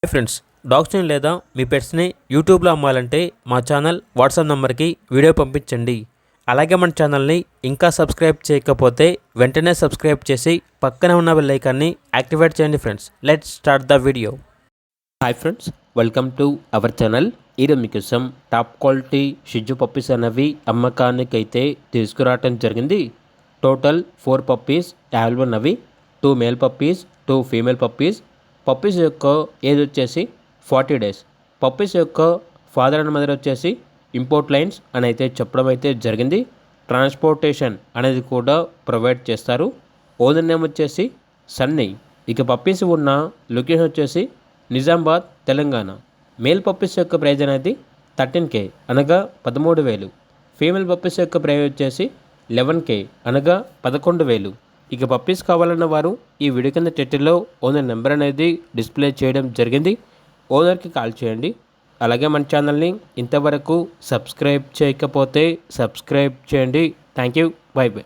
Hi friends, డాగ్స్ని లేదా మీ పెట్స్ని యూట్యూబ్లో అమ్మాలంటే మా ఛానల్ వాట్సాప్ నెంబర్కి వీడియో పంపించండి. అలాగే మన ఛానల్ని ఇంకా సబ్స్క్రైబ్ చేయకపోతే వెంటనే సబ్స్క్రైబ్ చేసి పక్కనే ఉన్న బెల్ ఐకాన్ని యాక్టివేట్ చేయండి. Friends, let's start the video. Hi friends, welcome to our channel. ఈరోజు మీకోసం టాప్ క్వాలిటీ షిజు పప్పీస్ అనేవి అమ్మకానికి అయితే తీసుకురావటం జరిగింది. టోటల్ 4 పప్పీస్ అవైలబుల్ ఉన్నవి. 2 male puppies, 2 female puppies. Puppies యొక్క ఏజ్ వచ్చేసి 40 days. పప్పీస్ యొక్క ఫాదర్ అండ్ మదర్ వచ్చేసి ఇంపోర్ట్ లైన్స్ అని అయితే చెప్పడం అయితే జరిగింది. ట్రాన్స్పోర్టేషన్ అనేది కూడా ప్రొవైడ్ చేస్తారు. ఓనర్ నేమ్ వచ్చేసి సన్నీ. ఇక పప్పీస్ ఉన్న లొకేషన్ వచ్చేసి నిజామాబాద్, తెలంగాణ. మేల్ పప్పీస్ యొక్క ప్రైజ్ అనేది 13K అనగా 13,000. ఫీమేల్ పప్పీస్ యొక్క ప్రైజ్ వచ్చేసి 11K అనగా 11,000. ఇక పప్పీస్ కావాలన్న వారు ఈ వీడియో కింద టైటిల్లో ఓనర్ నెంబర్ అనేది డిస్ప్లే చేయడం జరిగింది. ఓనర్కి కాల్ చేయండి. అలాగే మన ఛానల్ని ఇంతవరకు సబ్స్క్రైబ్ చేయకపోతే సబ్స్క్రైబ్ చేయండి. Thank you. By by.